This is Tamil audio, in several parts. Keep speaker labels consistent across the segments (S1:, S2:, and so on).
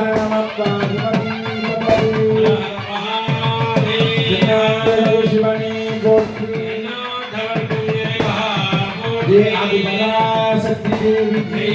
S1: हर नमः पार्वती शिवनी गोत्री ये आदिपराशक्ति देवी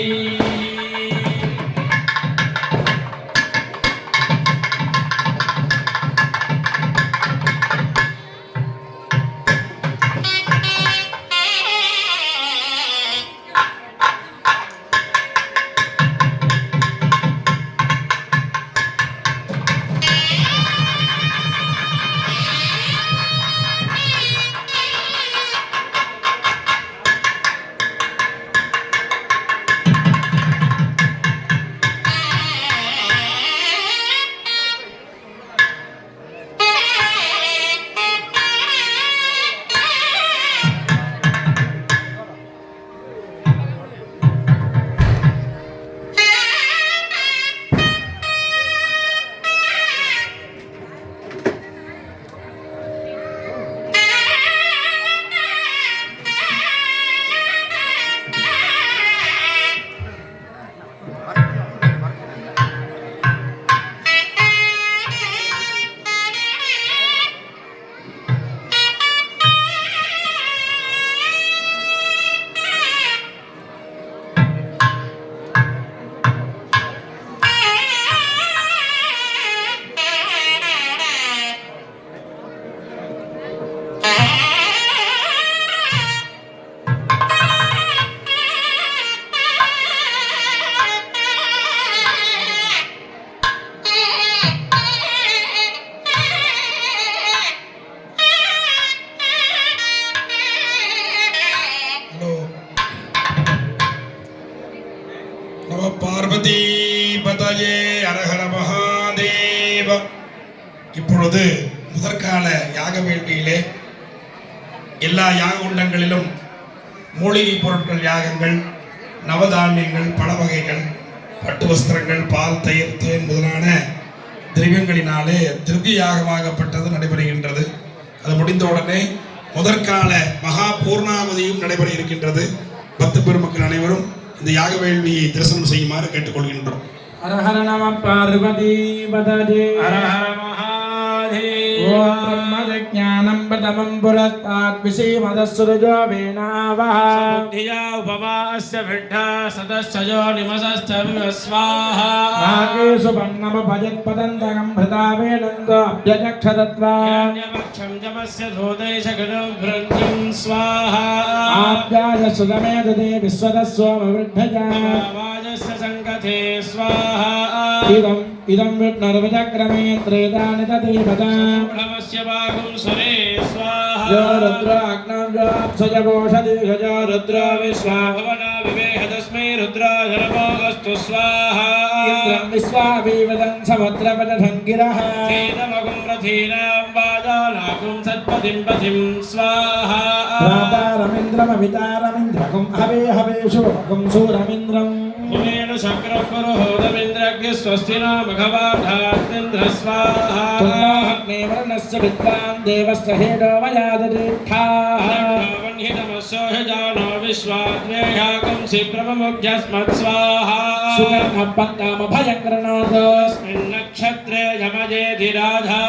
S2: பார்வதி பதயே அரஹர மகாதேவ. இப்பொழுது முதற்கால யாக வேள்வியிலே எல்லா யாக குண்டங்களிலும் மூலிகை பொருட்கள் யாகங்கள், நவதானியங்கள், பழ வகைகள், பட்டு வஸ்திரங்கள், பால், தயிர், தேன் முதலான திரவியங்களினாலே திவ்ய யாகமாகப்பட்டது நடைபெறுகின்றது. அது முடிந்தவுடனே முதற்கால மகா பூர்ணாவதியும் நடைபெற இருக்கின்றது. பக்த பெருமக்கள் அனைவரும் இந்த யாக வேள்வியை தரிசனம் செய்யுமாறு கேட்டுக்கொள்கின்றோம்.
S1: ஹர ஹர நம பார்வதி பதஜே ஹர ஹர மகாதேவ. ஓம் பிரம்மஜஞானம் பிரதமம் புரஸ்தாத் விசீமதஸ்ருஜோ வேணாவஹ புத்தியா உபமாஸ்ய விட்டா சதஸ்ஸயோ நிமசஸ்தவிஸ்வாஹா நாகேஷு பன்னம பஜத் பதந்தகம் பிரதாவேனந்தோ அப்யஜக்ஷதத்வா யவக்ஷம் ஜமஸ்ய தோதைஷ கனோ க்ரஞ்சம் ஸ்வாஹா ஆப்யாய சுதமேததே விஸ்வதஸ்வம விட்டஜா வாஜஸ்ய சங்கதே ஸ்வாஹா இதம் விட்னர்வஜக்ரமே த்ரேதானி ததேவதா பிரமஸ்ய பாகும் சுரே ஸ்வாஹா யோ ருத்ராக்னம் ஜாப்சஜபோஷதிஷஜோ ருத்ரா விஸ்வாபவனா விவேஹ தஸ்மை ருத்ராஜனமோகஸ்து ஸ்வாஹா இந்திரம் விஸ்வாபீவதம் சமுத்ரபதசங்கிரஹ சேதமகும் ரதீனாம் வாஜாலாகும் சத்பதிம் பதிம் ஸ்வாஹா ராதாரமிந்திரமவிதாரமிந்திரகும் ஹவே ஹவேஷு வகும் சூரமிந்திரம் புனேன சக்ரம் புரோஹோதமிந்திரக்ய ஸ்வஸ்தி நாம கவாதாத்மிந்திர ஸ்வாஹா துல்லாஹ்னே வர்ணஸ்ய வித்வான் தேவஸ்ய ஹேடோ வயாததிட்டாஹ வன்ஹிதமஸ்ஸோஹ ஜானோ விஸ்வாத்வேயாகம் சிப்ரமமுக்யஸ்மத் ஸ்வாஹா சுகர்ம பந்தாம பயங்கரநாதஸ்மின் நக்ஷத்ரே யமஜேதிராధா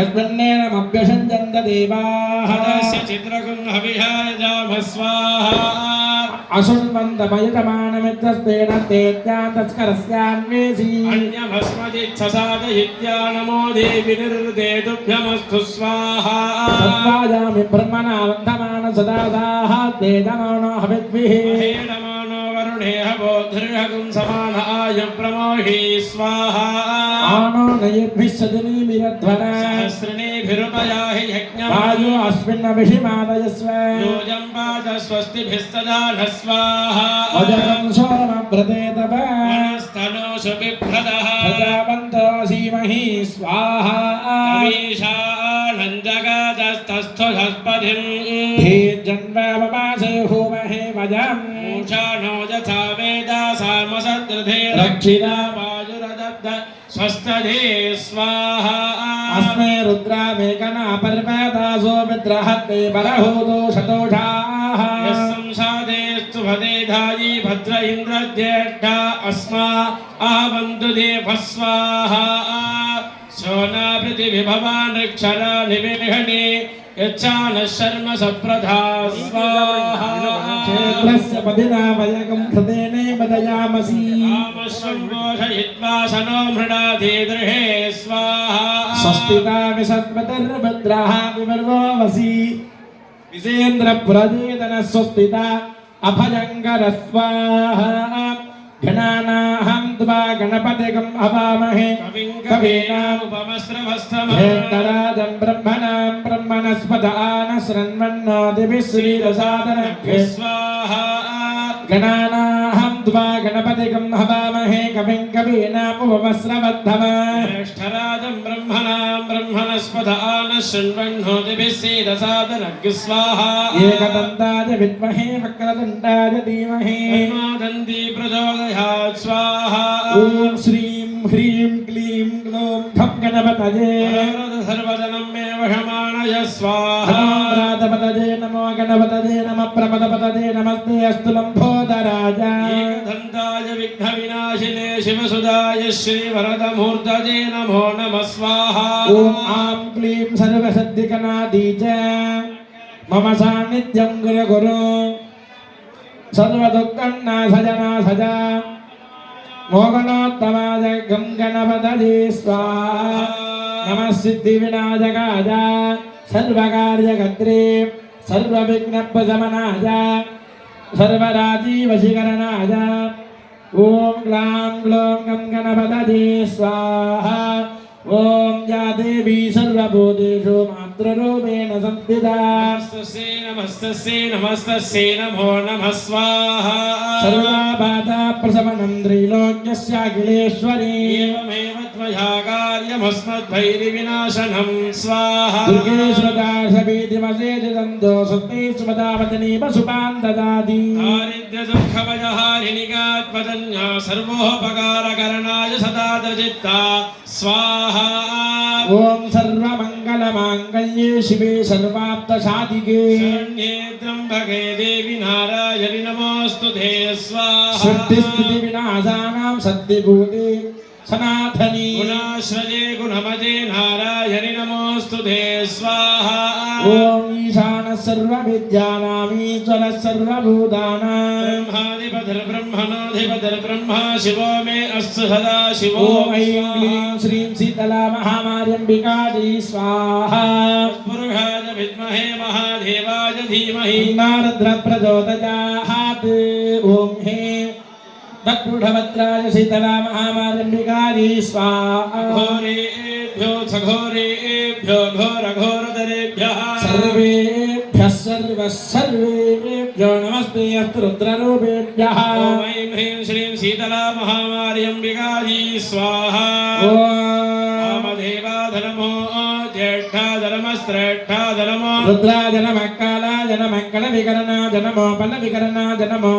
S1: யஸ்மின்னேனமப்யஷஞ்சந்த தேவாஹ தஸ்ய சித்ரகும் ஹவிஹாய ஜாம ஸ்வாஹா அசுன்வந்தமயதமானமித்ரஸ்தேன தேத்யாந்தஸ்கரஸ்யான்வேசி அன்யமஸ்மதிச்சசாதயித்யா நமோ தேவி நிர்தேதுभ्यमस्तु ஸ்வாஹா தத்வாயாமி பிரம்மணா வந்தமான சதாதாஹ தேதமானோ ஹவித்விஹ ஹேடமானோ வருணேஹ போத்ருஹகும் சமான ஆய பிரமோஹி ஸ்வாஹா ஆனோ நயத்விஸ்ஸஜனீ மிரத்வன சஹஸ்ரணீபிருபயாஹி யஜ்ஞம் வாயோ அஸ்மின் அபிஷிமாதயஸ்வ யோஜம் பாத ஸ்வஸ்திபிஸ்ததான स्वाहा अजरं सोमव्रतेतव मनस्तनोषु बिभ्रदः प्रजावन्तो सीमहि स्वाहा अमीशानञ्जगाजस्तस्थु हस्पतिम् हे जन्मवमासे होमहे वजम् मूषानो यथा वेदासामसद्रधे रक्षिता वायुरदब्ध स्वस्तधे स्वाहा अस्मे रुद्रा मेघना पर्वतासो विद्रहते बलहोदो शतोषाः यस्संसादे सुभदे धायि भद्र इंद्र ज्येष्ठा अस्मा आवन्तु देवः स्वाहा सोना पृथिविभवान् क्षरा निवेहने यच्चानः शर्म सप्रधा स्वाहा
S3: क्षेत्रस्य पदिना वयकं हृदेने वदयामसि
S1: कामश्वं पोषयित्वा सनो मृडाधि दृहे स्वाहा
S3: स्वस्तिता विसद्वतर्भद्राः विवर्गोऽवसि विजेन्द्रपुरजेतन स्वस्तिता अभयङ्कर स्वाहा गणानाहं त्वा गणपतिगं हवामहे कवीनामुपमस्रवस्तमहेतराजं ब्रह्मणां ब्रह्मणस्पद आनशृण्वन्नोतिभिः श्रीरसादनभ्यः स्वाहा गणानाहं त्वा गणपतिगं हवामहे कविं कवीनामुपमस्रवद्धमहेष्ठराजं ब्रह्मणां ब्रह्मणस्पद आनशृण्वन्नोतिभिः श्रीरसादनभ्यः स्वाहा एकदन्ताय विद्महे वक्रतुण्डाय धीमहि तन्नो प्रचोदयात् स्वाहा ॐ श्रीं ह्रीं क्लीं ग्लौं खं गणपतये
S1: सर्वजनं मे वशमानय स्वाहा
S3: राधपतये नमो गणपतये नमः प्रमदपतये नमस्ते अस्तु लम्बोदराय
S1: एकदन्ताय विघ्नविनाशिने शिवसुदाय श्रीवरदमूर्तये नमो नमः स्वाहा
S3: ॐ आं क्लीं सर्वसिद्धिकनादी च मम सान्निध्यं गुरु गुरु सर्वदुःखनाशजनाशज मोहनोत्तमाय गं गणपतये स्वाहा नमः सिद्धिविनायकाय सर्वकार्यकर्त्रे सर्वविघ्नोपशमनाय सर्वराजीवशीकरणाय ॐ ग्लां ग्लौं गं गणपतये स्वाहा ॐ या देवी सर्वभूतेषु मातृरूपेण संस्थिता
S1: नमस्तस्यै नमस्तस्यै नमो नमः स्वाहा
S3: सर्वाबाधाप्रशमनं त्रैलोक्यस्याखिलेश्वरी
S1: एवमेव त्वया कार्यमस्मद्भैरिविनाशनं स्वाहा
S3: दुर्गे श्रुताशपीतिमसेजितं दोषस्मै सुमदावदनी वसुपान् ददाति
S1: दारिद्र्यदुःखभयहारिणिकात्मजन्या सर्वोपकारकरणाय सदा चित्ता स्वाहा
S3: ॐ सर्वमङ्गलमाङ्गल्ये शिवे सर्वार्थसाधिके
S1: शरण्ये त्र्यम्बके देवी नारायणि नमोऽस्तु ते स्वाहा
S3: सृष्टिस्थितिविनाशानां सद्दिभूते सनातनी
S1: गुणाश्रये गुणमजे नारायणि नमोऽस्तु ते स्वाहा
S3: ॐ ईशानः सर्वविद्यानामीश्वरः सर्वभूतानां
S1: ब्रह्माधिपतिर्ब्रह्मणोऽधिपतिर्ब्रह्मा शिवो मे अस्तु सदा शिवो
S3: ॐ ऐं क्लीं श्रीं शीतला महामार्यम्बिकायै स्वाहा
S1: पुरुषाय विद्महे महादेवाय धीमहि
S3: नारद्रप्रचोदयात् ॐ हे दक्षुढवत्राय शीतला महामार्यम्बिकायै स्वाहा
S1: घोरेभ्यो सघोरेभ्यो घोरघोरतरेभ्यः
S3: सर्वेभ्यो नमस्ते अस्तु रुद्ररूपेभ्यः
S1: ॐ ऐं ह्रीं श्रीं शीतला महामार्यम्बिकायै स्वाहा वामदेवाधनमो ज्येष्ठाधनमश्रेष्ठाधनमो
S3: रुद्राजनमः कालाजनमङ्गलविकरणाजनमो फलविकरणाजनमो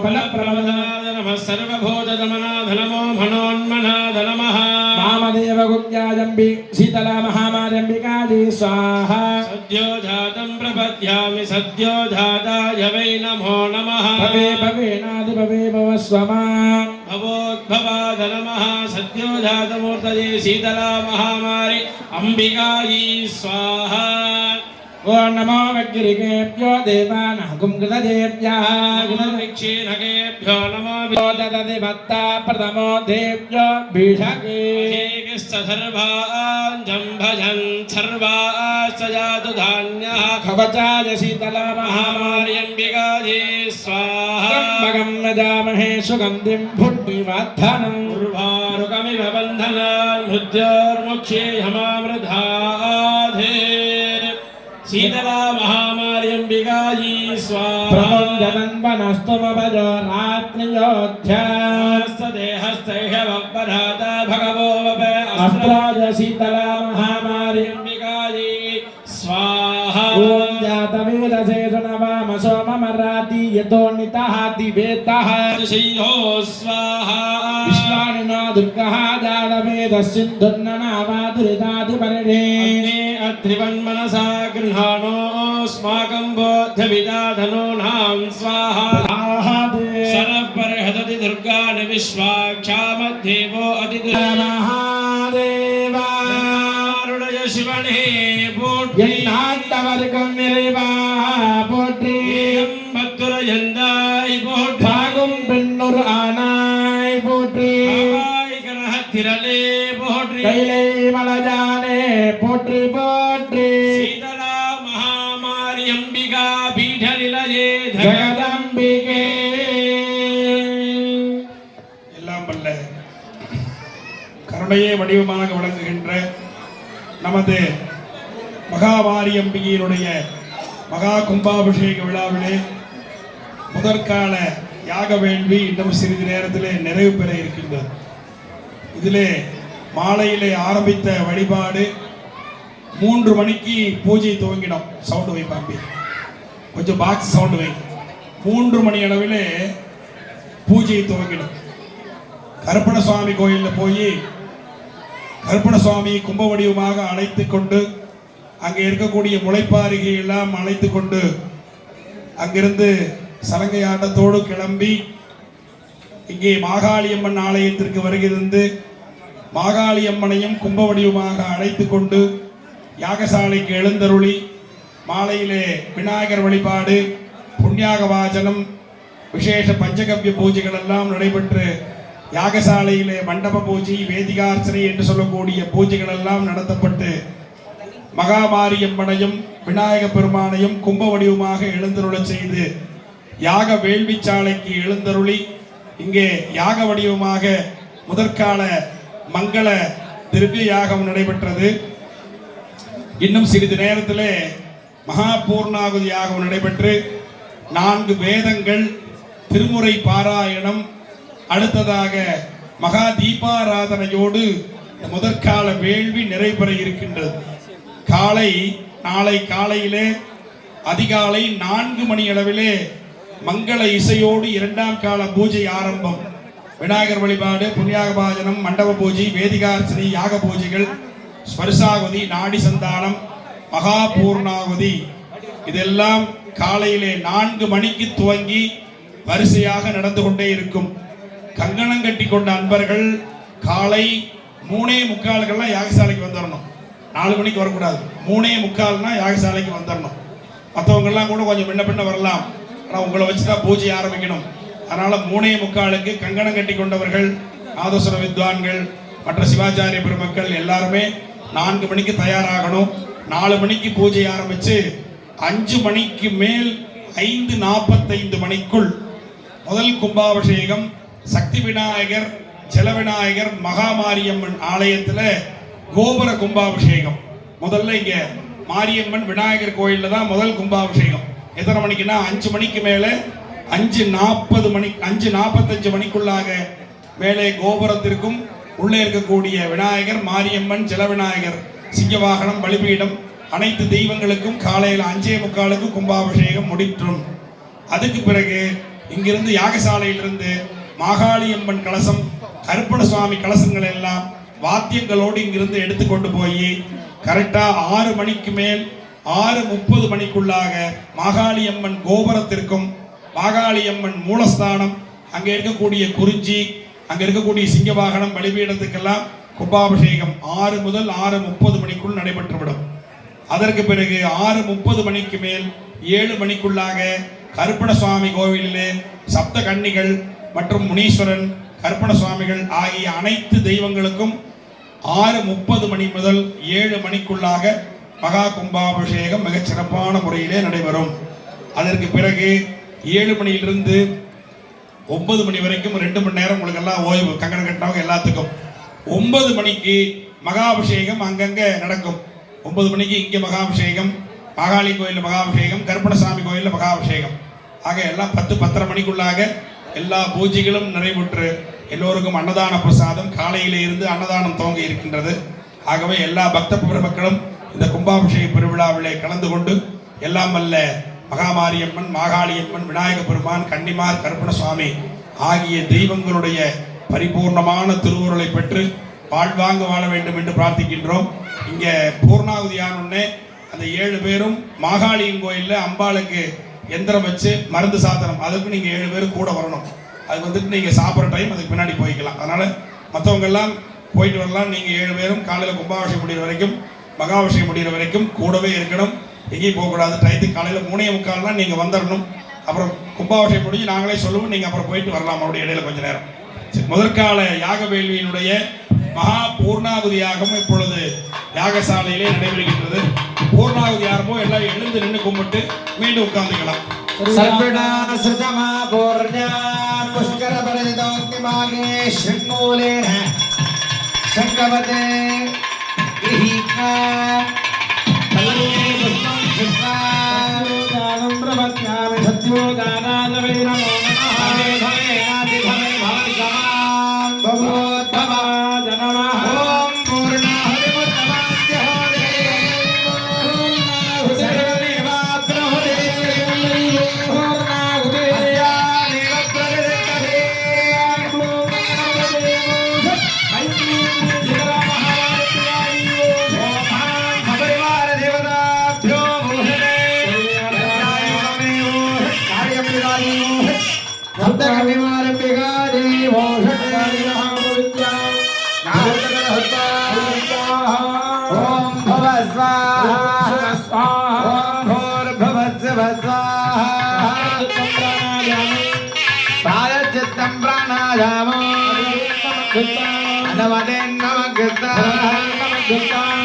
S3: फलप्रमदनाजनमः
S1: सर्वभूतदमनाधनमो मनोन्मनाधनमः
S3: वामदेवगुप्त्याजम्बि शीतला महामार्यम्बिकायै स्वाहा
S1: सद्यो जातं प्रपद्यामि सद्यो जाताय वै नमो नमः
S3: भवे भवेनादिभवे भव स्वमा
S1: भवोद्भवाद नमः सद्यो जातमूर्तये शीतला महामारि अम्बिकायै स्वाहा
S3: ॐ नमो वज्रिकेभ्यो देवानः कुङ्कुलदेव्याः
S1: गुणविक्षीणकेभ्यो नमो
S3: ददति प्रथमो देव्यो भिषके
S1: सर्वाञ्जं भजन् सर्वाश्च जातु धान्यः
S3: कवचाय शीतला
S1: महामार्यम्बिकायै स्वाहा
S3: महामगं नजामहे सुगन्धिं भुण्डिवर्धनम्
S1: उर्वारुकमिव बन्धनान् मृत्योर्मुक्ष्ये हमामृधाधेर् शीतला महामार्यम्बिकायै स्वाहा
S3: प्रबन्धनन्वनस्तुमभजो रात्रियोऽध्यास्तदेहस्तैहवपराता भगवो अस्त्राय शीतला महामार्यम्बिकायै स्वाहा ॐ जातवेदसे सुनवामसो मम राति यतो नितः दिवेतः
S1: शय्यो स्वाहा
S3: विश्वानिनो दुर्गः जातवेदस्सिन्धुर्ननावादुरितादिपर्णे
S1: अध्रिवन्मनसा गृहाणोऽस्माकं बोध्यविदाधनूनां स्वाहा दुर्गाणि विश्वाक्षामद्देवो
S3: महादेवा
S1: அதிருடைய சிவனே போற்றி
S3: எந்நாட்டவர்க்கும் நிறைவா போற்றி
S1: பத்துரையந்தாய் போற்றி
S3: பாகும் பெண்ணொரு ஆனாய் போற்றி
S1: திரளே போற்றி
S3: கைலை மலஜானே போற்றி போற்றி
S1: சீதலா மகாமாரி அம்பிகா பீட நிலையே
S3: ஜெகதம்பிகே
S2: எல்லாம் வல்ல கருணையே வடிவமாக விளங்குகின்ற நமது மகாமாரி அம்பிகையினுடைய மகா கும்பாபிஷேக விழாவிலே முதற்கால யாக வேள்வி இன்னும் சிறிது நேரத்திலே நிறைவு பெற இருக்கின்றது. இதிலே மாலையிலே ஆரம்பித்த வழிபாடு 3 மணிக்கு பூஜை துவங்கினோம். சவுண்டு வை பாம்பி, கொஞ்சம் பாக்ஸ் சவுண்டு வை. 3 மணி அளவிலே பூஜை துவங்கினோம். கருப்பண சுவாமி கோயிலில் போய் கருப்பண சுவாமி கும்ப வடிவமாக அழைத்து கொண்டு அங்கே இருக்கக்கூடிய முளைப்பாரிகை எல்லாம் அழைத்து கொண்டு அங்கிருந்து சலங்கை ஆட்டத்தோடு கிளம்பி இங்கே மாகாளியம்மன் ஆலயத்திற்கு வருகிறது. மாகாளியம்மனையும் கும்ப வடிவமாக அழைத்து கொண்டு யாகசாலைக்கு எழுந்தருளி மாலையிலே விநாயகர் வழிபாடு, புண்ணியாக வாசனம், விசேஷ பஞ்சகவ்ய பூஜைகள் எல்லாம் நடைபெற்று யாகசாலையிலே மண்டப பூஜை, வேதிகார்ச்சனை என்று சொல்லக்கூடிய பூஜைகள் எல்லாம் நடத்தப்பட்டு மகாமாரியம்மனையும் விநாயக பெருமானையும் கும்ப வடிவமாக எழுந்தருளச் செய்து யாக வேள்விச்சாலைக்கு எழுந்தருளி இங்கே யாக வடிவமாக முதற்கால மங்கள திவ்ய யாகம் நடைபெற்றது. இன்னும் சிறிது நேரத்திலே மகா பூர்ணாகுதி யாகம் நடைபெற்று 4 வேதங்கள், திருமுறை பாராயணம், அடுத்ததாக மகா தீபாராதனையோடு முதற்கால வேள்வி நிறைபெற இருக்கின்றது. நாளை காலையிலே அதிகாலை 4 மணி அளவிலே மங்கள இசையோடு 2ஆம் கால பூஜை ஆரம்பம். விநாயகர் வழிபாடு, புண்ணியாக பாஜனம், மண்டப பூஜை, வேதிகார்ச்சனை, யாக பூஜைகள், ஸ்பர்சாகுதி, நாடி சந்தானம், மகா பூர்ணாகுதி இதெல்லாம் காலையிலே 4 மணிக்கு துவங்கி வரிசையாக நடந்து கொண்டே இருக்கும். கங்கணம் கட்டி கொண்ட அன்பர்கள் காலை 3:45 யாகசாலைக்கு வந்துடணும். 4 மணிக்கு வரக்கூடாது. 3:45 யாகசாலைக்கு வந்துடணும். மற்றவங்கெல்லாம் கூட கொஞ்சம் பின்ன வரலாம், ஆனால் உங்களை வச்சு தான் பூஜை ஆரம்பிக்கணும். அதனால 3:45 கங்கணம் கட்டி கொண்டவர்கள், நாதஸ்வர வித்வான்கள், மற்ற சிவாச்சாரிய பெருமக்கள் எல்லாருமே 4 மணிக்கு தயாராகணும். 4 மணிக்கு பூஜை ஆரம்பிச்சு 5 மணிக்கு மேல் 5:45 மணிக்குள் முதல் கும்பாபிஷேகம் சக்தி விநாயகர், ஜல விநாயகர், மகாமாரியம்மன் ஆலயத்தில் கோபுர கும்பாபிஷேகம். முதல்ல இங்க மாரியம்மன் விநாயகர் கோயில்ல தான் முதல் கும்பாபிஷேகம். எத்தனை மணிக்குன்னா 5 மணிக்கு மேலே 5:45 மணிக்குள்ளாக மேலே கோபுரத்திற்கும் உள்ளே இருக்கக்கூடிய விநாயகர், மாரியம்மன், ஜல விநாயகர், சிங்கவாகனம், பலிபீடம் அனைத்து தெய்வங்களுக்கும் காலையில் 5:45 கும்பாபிஷேகம் முடிற்றும். அதுக்கு பிறகு இங்கிருந்து யாகசாலையிலிருந்து மாகாளியம்மன் கலசம், கருப்பண சுவாமி கலசங்கள் எல்லாம் வாத்தியங்களோடு இங்கிருந்து எடுத்துக்கொண்டு போய் கரெக்டா 6 மணிக்கு மேல் 6:30 மணிக்குள்ளாக மாகாளியம்மன் கோபுரத்திற்கும், மாகாளியம்மன் மூலஸ்தானம், அங்கே இருக்கக்கூடிய குறிஞ்சி, அங்கே இருக்கக்கூடிய சிங்கவாகனம், பலிபீடத்துக்கெல்லாம் கும்பாபிஷேகம் 6 முதல் 6:30 மணிக்குள் நடைபெற்றுவிடும். அதற்கு பிறகு 6:30 மணிக்கு மேல் 7 மணிக்குள்ளாக கருப்பண சுவாமி கோவிலிலே சப்த கன்னிகள் மற்றும் முனீஸ்வரன், கருப்பண சுவாமிகள் ஆகிய அனைத்து தெய்வங்களுக்கும் 6:30 மணி முதல் 7 மணிக்குள்ளாக மகா கும்பாபிஷேகம் மிகச் சிறப்பான முறையிலே நடைபெறும். அதற்கு பிறகு 7 மணியிலிருந்து 9 மணி வரைக்கும் 2 மணி நேரம் உங்களுக்கு எல்லாம் ஓய்வு, கங்கணம் கட்டினவங்க எல்லாத்துக்கும். 9 மணிக்கு மகாபிஷேகம் அங்கங்கே நடக்கும். 9 மணிக்கு இங்கே மகாபிஷேகம், மாகாளி கோயிலில் மகாபிஷேகம், கருப்பணசாமி கோயிலில் மகாபிஷேகம். ஆக எல்லாம் 10-10:30 மணிக்குள்ளாக எல்லா பூஜைகளும் நிறைவுற்று எல்லோருக்கும் அன்னதான பிரசாதம் காலையிலே இருந்து அன்னதானம் துவங்க இருக்கின்றது. ஆகவே எல்லா பக்த பெருமக்களும் இந்த கும்பாபிஷேக பெருவிழாவிலே கலந்து கொண்டு எல்லாம் வல்ல மகாமாரியம்மன், மாகாளியம்மன், விநாயக பெருமான், கன்னிமார், கருப்பண சுவாமி ஆகிய தெய்வங்களுடைய பரிபூர்ணமான திருவுருளை பெற்று வாழ்வாங்க வாழ வேண்டும் என்று பிரார்த்திக்கின்றோம். இங்கே பூர்ணாகுதியானே அந்த 7 பேரும் மாகாளியின் கோயிலில் அம்பாளுக்கு எந்திரம் வச்சு மருந்து சாத்தனம், அதுக்கு நீங்கள் 7 பேரும் கூட வரணும். அது வந்துட்டு நீங்கள் சாப்பிட்ற டைம் அதுக்கு பின்னாடி போய்க்கலாம். அதனால் மற்றவங்க எல்லாம் போயிட்டு வரலாம். நீங்கள் 7 பேரும் காலையில் கும்பாபிஷேகம் முடிகிற வரைக்கும் மகாபிஷேகம் முடிகிற வரைக்கும் கூடவே இருக்கணும். எங்கேயும் போகக்கூடாது. டயத்துக்கு காலையில் 3:45 நீங்கள் வந்துடணும். அப்புறம் கும்பாபிஷேகம் முடிஞ்சு நாங்களே சொல்லுவோம், நீங்கள் அப்புறம் போயிட்டு வரலாம் அவருடைய இடையில கொஞ்சம் நேரம். முதற்கால யாக வேள்வியினுடைய மகா பூர்ணாகுதி யாகம் இப்பொழுது யாகசாலையிலே நடைபெறுகின்றது. பூர்ணாகுதி யாகமோ எல்லாம் எழுந்து நின்று கும்பிட்டு மீண்டும் உட்கார்ந்துக்கலாம்.
S3: सर्वदा सजमा पूर्णा पुष्कर परिदोक्तिमागे शृङ्गूलेन शङ्कवते इहिका तल्ले पुष्पं शिष्टा दानं प्रपद्यामि सत्योदानाय वै नमो नमः भवे नाति भवे भवसमां भवोद्भवाय नमः ॐ पूर्णाहुति मुत्तमाद्य होदे प्रायश्चित्तं प्राणायामो अनवदेन नमकृता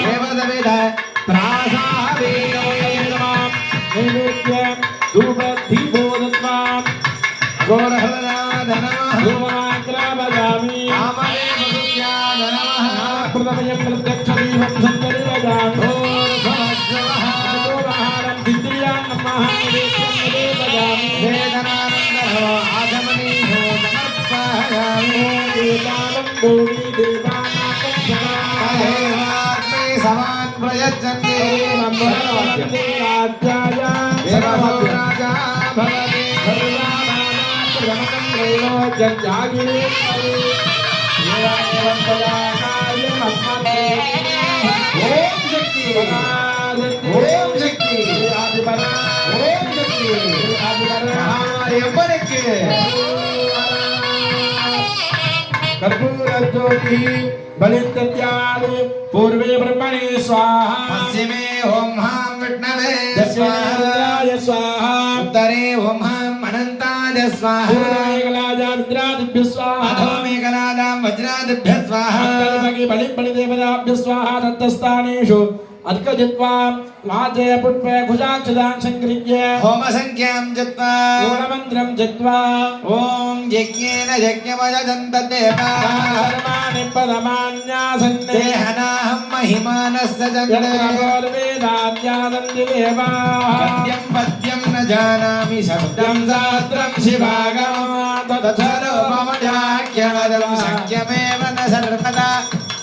S3: देवदविद प्रासावीरमयेनमां नैवेद्य धूपदीपोदत्वां गोरहलनाद नमः धूमाग्रावयामि आमदेवसुत्याय नमः प्रथमयं प्रत्यक्षदीपं सत्करिवयामि भोर्भवस्वः दिव्यां नमः नैवेद्यं नैवेदयामि वेदनानन्दो आगमनीयो समर्पयामि देवानं भूमि देवानां देवात्मे समान प्रयच्छन्ति नमोऽस्ते आज्ञाय देवराजा भवति सर्वनामानां त्रैलोक्यं जागिरे देवानां पदाकाय नमः ओम शक्ति ओम शक्ति आदिपरा ओम शक्ति आदिपरा एवरके कर्पूरज्योति बलिन्द्रत्यादि पूर्वे ब्रह्मणे स्वाहा पश्चिमे ओम हां विष्णवे स्वाहा स्वाहा उत्तरे ओम हां अनन्ताय स्वाहा मेघलाजाद्रादिभ्य स्वाहा अधो मेघलाजां वज्रादिभ्य स्वाहा तल्पगे बलिदेवताभ्य स्वाहा तत्स्थानेषु अधिकजित्वा लाजय पुष्पे खुजाक्षदां संगृह्य होम संख्यां जित्वा गुणमन्त्रं जित्वा ओम यज्ञेन यज्ञमयजन्त देवा कर्माणि पदमान्यासन्ते देहनाहं महिमानस्य जन्ते देवा पद्यं न जानामि शब्दं शास्त्रं शिवागमं तत्सर्वमजाख्यवदं शक्यमेव न सर्वदा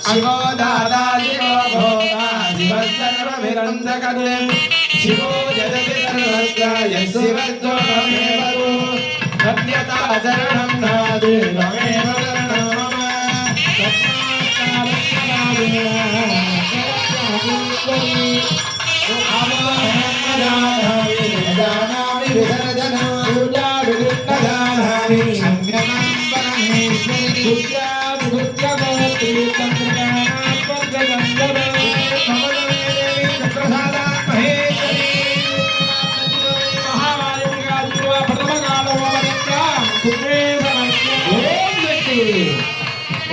S3: शिवो दादा शिवो भोगा शिवसर्वविरन्दकते शिवो जगति सर्वत्र यशिवत्वमेव सत्यताचरणं नादे त्वमेव शरणं मम जानामि विसर्जनं पूजा विकृष्णजानामि संयमं परमेश्वरी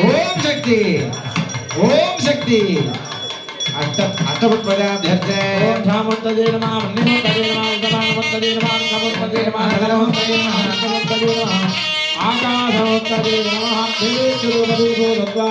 S3: ओम शक्ति ओम शक्ति अष्टपुष्पदाभ्यर्थे ओम धामोत्तजे नमः वन्यमोत्तजे नमः समानमोत्तजे नमः नमोत्तजे नमः नगरमोत्तजे नमः नगरमोत्तजे नमः आकाशोत्तजे नमः देवेश्वरो दत्वा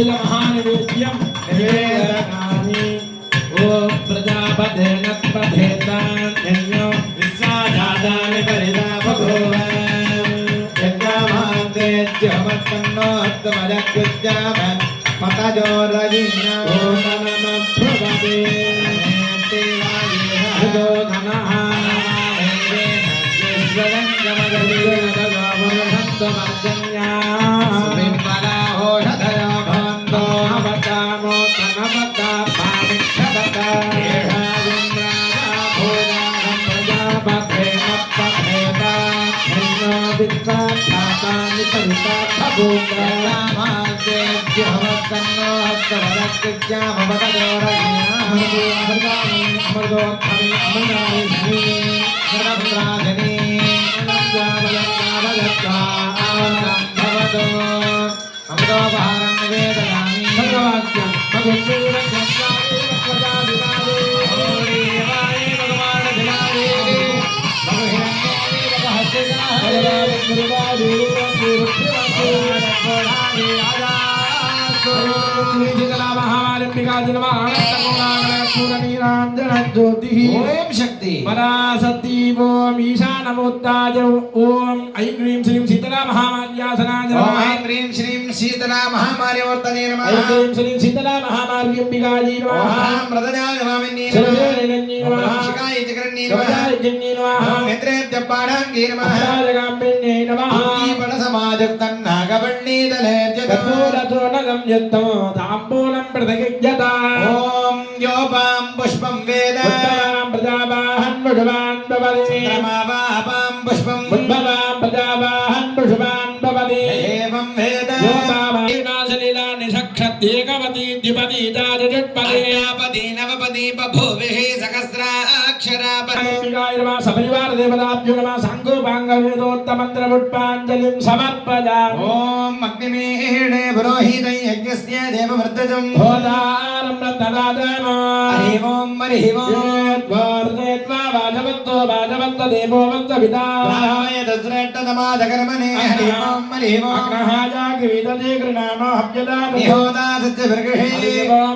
S3: महानिवेद्यं निवेदयामि ओम प्रजापते नत्पथेतान्यो विश्वाजातानि परितापभूवन् यज्ञमान्ते जमत्तन्नो हस्तमजकृत्याम
S4: पतजोरजिना
S3: ओतनमप्रभवे
S4: देवायेन
S3: धनः
S4: सुविमलाहोषधयो भवन्तो
S3: भवतामो धनवता भाविक्षवता प्रजापतेमपभेदा धन्यो विद्वान् परिता भूता
S4: रामादेव्यवत्तन्नो हस्तवरकृत्यामवतजोरजिना
S3: अमृतोत्थमे अमृतानि
S4: सर्वराजनी भवतो अमृतोपहारं निवेदयामि
S3: सर्ववाक्यं
S4: ओम शक्ति
S3: पराशक्ति ओम ईशानमुत्ताज ओम ऐं ह्रीं श्रीं शीतला महामार्यासनाय
S4: ओम
S3: नमः
S4: ऐं ह्रीं श्रीं शीतला महामार्यवर्तने नमः
S3: ऐं ह्रीं श्रीं शीतला महामार्यम्बिकायै
S4: ओम
S3: नमः
S4: मृदनाय नमामिन्ये
S3: सर्वजननी
S4: नमः
S3: नमः
S4: शिखाय चक्रन्ये नमः
S3: सर्वजननी नमः
S4: ओम नेत्रेभ्यपाणाङ्गे नमः
S3: राजगाम्बिन्ये नमः
S4: दीपणसमाजुक्तन्नागवण्णीदलेर्जतो
S3: कपूरतो नगं यत्तो ताम्बूलं प्रदगिज्यता
S4: ओम योपां पुष्पं वेद
S3: उत्तमां प्रजावाहन् पुष्पान् भवति
S4: चन्द्रमावापां पुष्पं
S3: उद्भवां प्रजावाहन् पुष्पान् भवति
S4: एवं वेद
S3: योपामासलीला निषक्षत्येकवती द्विपदी दाजजुट्पदी
S4: प्रजापति नवपति बभूविः सहस्राक्षरापति
S3: सपरिवार देवताभ्यो नमः साङ्गोपाङ्गवेदोत्तमन्त्रपुष्पाञ्जलिं समर्पयामि
S4: ओम अग्निमीणे पुरोहितं यज्ञस्य देवमर्तजं
S3: होदारं रत्नदातम
S4: हरि ओम
S3: यद्वर्तेत्वा वाजवन्तो वाजवन्त देवो वन्तविदा
S4: रामाय दशरथतमादकर्मणे हरि ओम
S3: अग्नहाजाग्विदते गृणानो हव्यदानो
S4: निहोदा सत्यप्रगृहे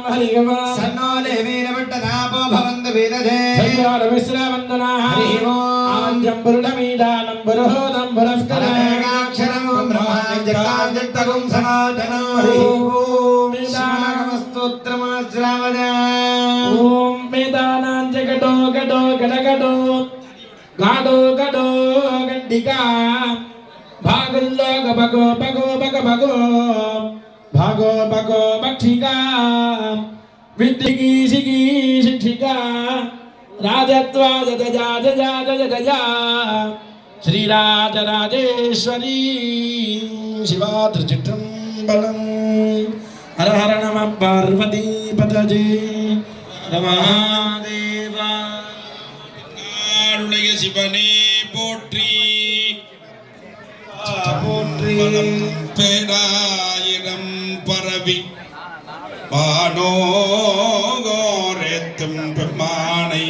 S3: हरि ओम
S4: सन्नो देवेन वट्टदापो भवन्तु वेदधे
S3: विश्रावन्दना
S4: हरि ओम
S3: आद्यं पुरुषमीदानं पुरुहोदं पुरस्करः
S4: अनेकाक्षरं ब्रह्मा जगतां जगतगुं सनातनं हरि ओम श्रीरामस्तोत्रमाश्रावद
S3: ओम वेदानां जगतो गतो गडगतो गाडो गडो गण्डिका भागुल्लो गभगो भगो भग भगो भागो भगो भक्षिका विद्धिकी शिकी शिक्षिका राजत्वा जजजा जजा जजजा श्रीराजराजेश्वरी शिवा त्रिचित्रम्बलम् हर हर नमः पार्वती पतजे महादेवा
S2: நாடுடைய சிவனே போற்றி
S4: போற்றி
S2: பேராயிரம் பரவி வானோகோரெத்தும் பெம்மானை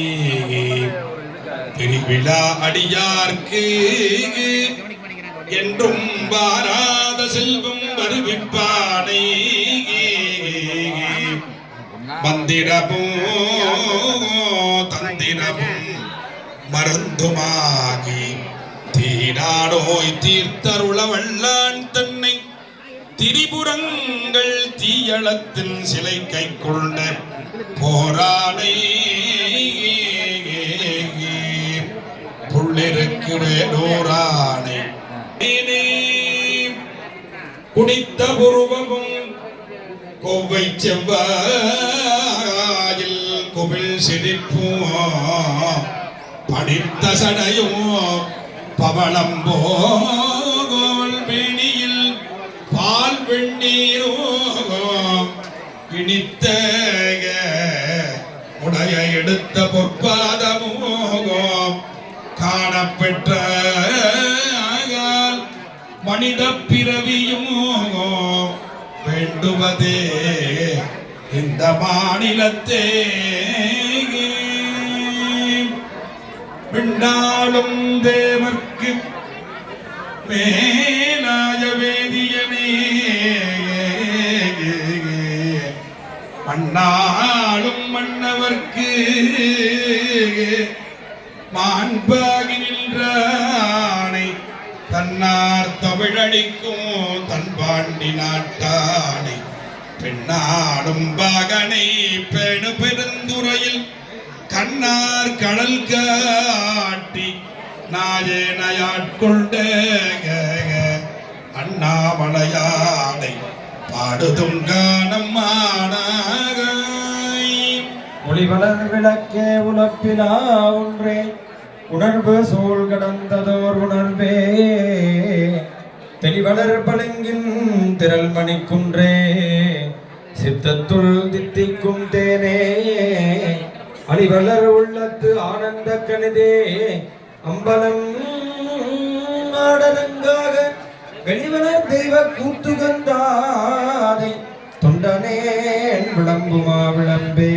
S2: திருவிழா அடியார்க்கு என்றும் வாராத செல்வம் வருவிப்பானை மந்திரமும் தந்திரமும் மருந்துமாகி தீராடோய் தீர்த்தருள வல்லான் தன்னை திரிபுரங்கள் தீயளத்தின் சிலை கை கொண்ட போரானை புள்ளிருக்கு வேலோரானை குடித்த புருவமும் கோவை செவ்வாயில் குமிழ் சிரிப்பும் படித்த சடையும் பவளம் போகோல் வேணியில் பால் வெண்ணீரும் இனித்த உடைய எடுத்த பொற்பாதமோகம் காணப்பெற்ற மனித பிறவியும் வேண்டுவதே இந்த மாநிலத்தே விண்ணாளும் தேவர்க்கு மேலாய வேதியனே மண்ணாளும் மன்னவர்க்கு மாண்பாகி நின்றானை தன்னார் தமிழடிக்கும் தன்பாண்டி நாட்டானை பெண்ணாடும் பாகனை பேணு பெருந்துறையில் கண்ணார் கடல் காட்டி நாயேனையாட்கொண்ட அண்ணாமலையாடை பாடுதும் காணம்மானாய்.
S4: ஒளிவளர் விளக்கே உலப்பிலா ஒன்றே உணர்வு சூழ் கடந்ததோர் உணர்வே தெளிவளர் பளிங்கின் திரள் மணிக்குன்றே சித்தத்துள் தித்திக்கும் தேனே அழிவளர் உள்ளத்து ஆனந்த கணிதே அம்பலம் ஆடலங்காக வெளிவளர் தெய்வ கூத்துகந்தாதை தொண்டனேன் விளம்புமா விளம்பே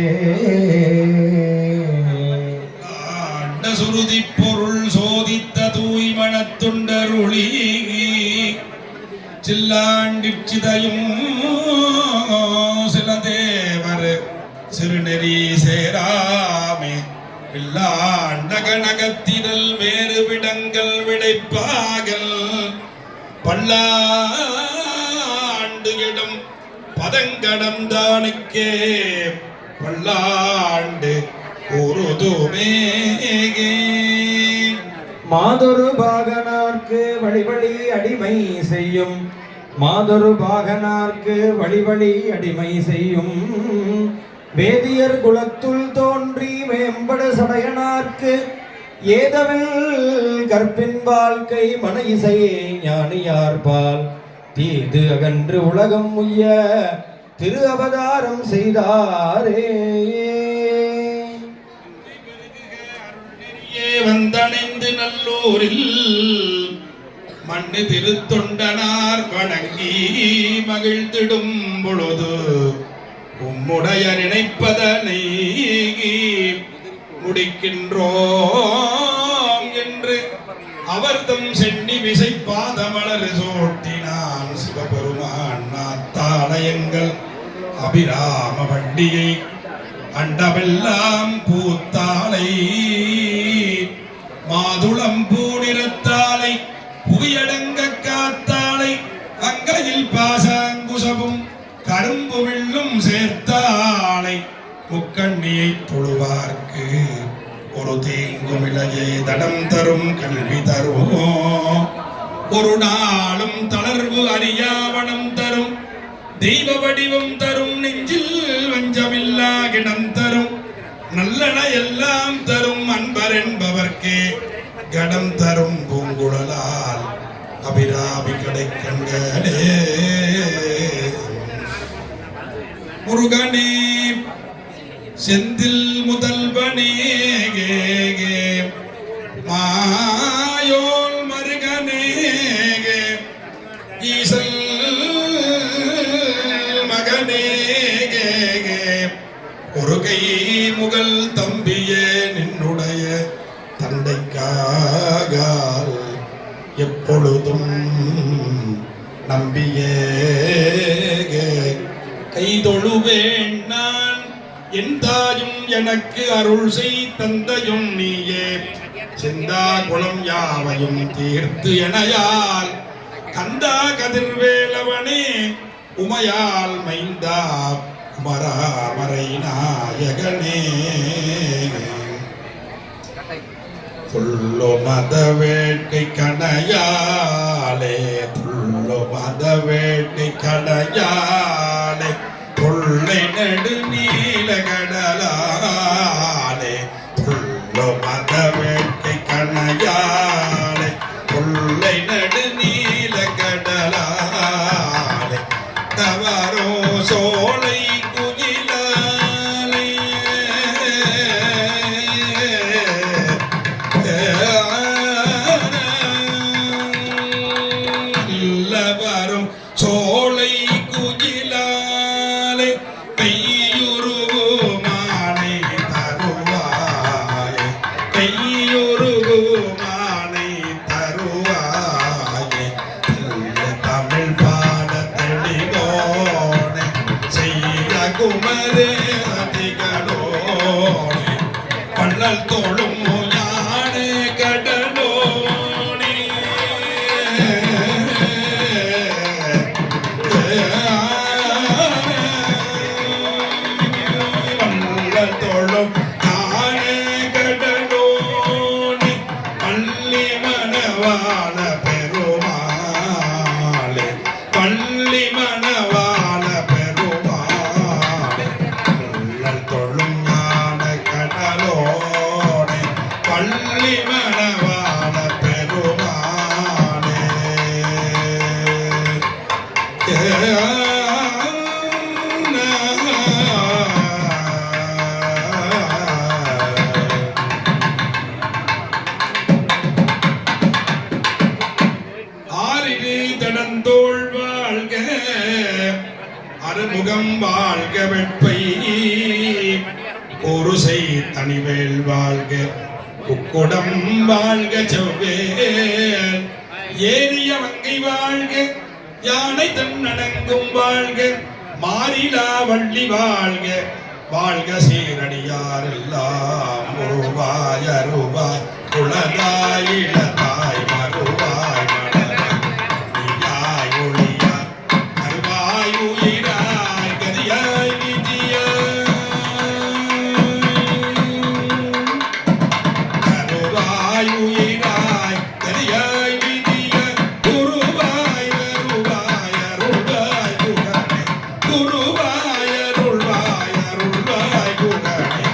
S2: சுருதி பொருள் சோதித்த தூய்மணத்துண்டருளி சில்லாண்டிச்சிதையும் சில தேவர் சிறுநெறி சேராமே வில்லாண்ட கனகத்தினல் வேறு விடங்கள் விடைப்பாகல் பல்லாண்டு இடம் பதங்கடம்தானுக்கே பல்லாண்டு ஒருதுமேகே.
S4: மாதொரு பாகனார்க்கு வழிவழி அடிமை செய்யும் மாதொரு பாகனார்க்கு வழிவழி அடிமை செய்யும் வேதியர் குலத்துள் தோன்றி மேம்பட சடையனார்க்கு ஏதவில் கற்பின் வாழ்க்கை மன இசையே ஞானியார்பால் தீது அகன்று உலகம் உய்ய திரு அவதாரம் செய்தாரே.
S2: வந்தணைந்து நல்லூரில் மண்ணு திருத்தொண்டனார் வணங்கி மகிழ்ந்திடும் பொழுது உம்முடைய நினைப்பதனை முடிக்கின்றோம் என்று அவர்தம் சென்னி விசை பாதமலர் சோட்டினான் சிவபெருமான் நாத்தாலயங்கள் அபிராம வண்டியை அண்டமெல்லாம் பூத்தாலை மாதுளம் பூநிறத்தாலை புவியடங்க காத்தாலை அங்கையில் பாசாங்குசமும் கரும்பு வில்லும் சேர்த்தாலை முக்கண்ணியை தொழுவார்க்கு ஒரு தீங்குமிழையே தடம் தரும் கல்வி தருமோ ஒரு நாளும் தளர்வு அறியாவனம் தரும் தெய்வ வடிவம் தரும் நெஞ்சில் வஞ்சமில்லா கிடம் தரும் நல்லன எல்லாம் தரும் அன்பர் என்பவர்க்கே கடம் தரும் பூங்குழலால் அபிராமி கிடைக்கண்டே. முருகனே செந்தில் முதல்வனே மாயோல் மருகனே ஈசல் மகனே ஒரு கை முகல் தம்பியே நின்னுடைய தந்தைக்காகால் எப்பொழுதும் நம்பியே கைதொழுவேன் நான் என் தாயும் எனக்கு அருள் செய் தந்தையும் நீயே சிந்தா குளம் யாவையும் தீர்த்து எனையால் கந்தா கதிர்வேலவனே உமையால் மைந்தா குமராமரை நாயகனே துள்ளு மத வேட்கை கணையாலே துள்ளு மத வேட்கை கணையாலே கொள்ளை நடு நீல கடலாலே துள்ளு மத வேட்கை கணையாலே கொள்ளை நடு நீல கடலாலே தவறோ சோலை வரும் சோலை குயிலாலே கையுருகு மானை தருவாய் கையுருகு மானை தருவாய் தமிழ் பாட தெளிவோனே செய்ய குமரே அதிகளோனே பள்ளல் தோளும் யானே கடலோனே வாழ்க வெட்பை ஒருசை தனிவேல் வாழ்க குக்குடம் வாழ்க செவ்வேல் ஏரிய வங்கை வாழ்க யானை தன்னடங்கும் வாழ்க மாறிலா வள்ளி வாழ்க வாழ்க சீரடியார் எல்லாம் உருவாய் அருவாய் குலதாய் இளதாய் மறுவாய் மலராய் ஒளியாய் அருவாய் உயிராய் கதியாய் விதியாய் அருவாய் உயிராய் கதியாய் விதியாய் குருவாய் வருவாய் அருள்வாய் குகனே குருவாய் அருள்வாய் அருள்வாய் குகனே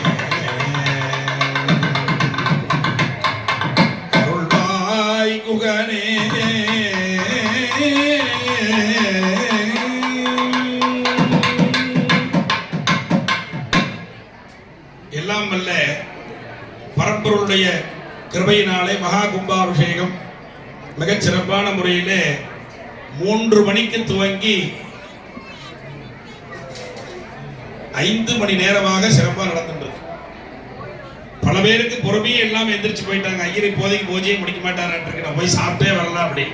S2: அருள்வாய் குகனே எல்லாம் வல்ல பரம்பொருளுடைய கிருபையினாலே மகா கும்பாபிஷேகம் மிகச் சிறப்பான முறையிலே 3 மணிக்கு துவங்கி 5 மணி நேரமாக சிறப்பாக நடந்துட்டு பல பேருக்கு பொறுமையே எல்லாம் எந்திரிச்சு போயிட்டாங்க. ஐயர் இப்போதைக்கு பூஜையை முடிக்க மாட்டாராட்டிருக்கு, நான் போய் சாப்பிட்டே வரலாம் அப்படி.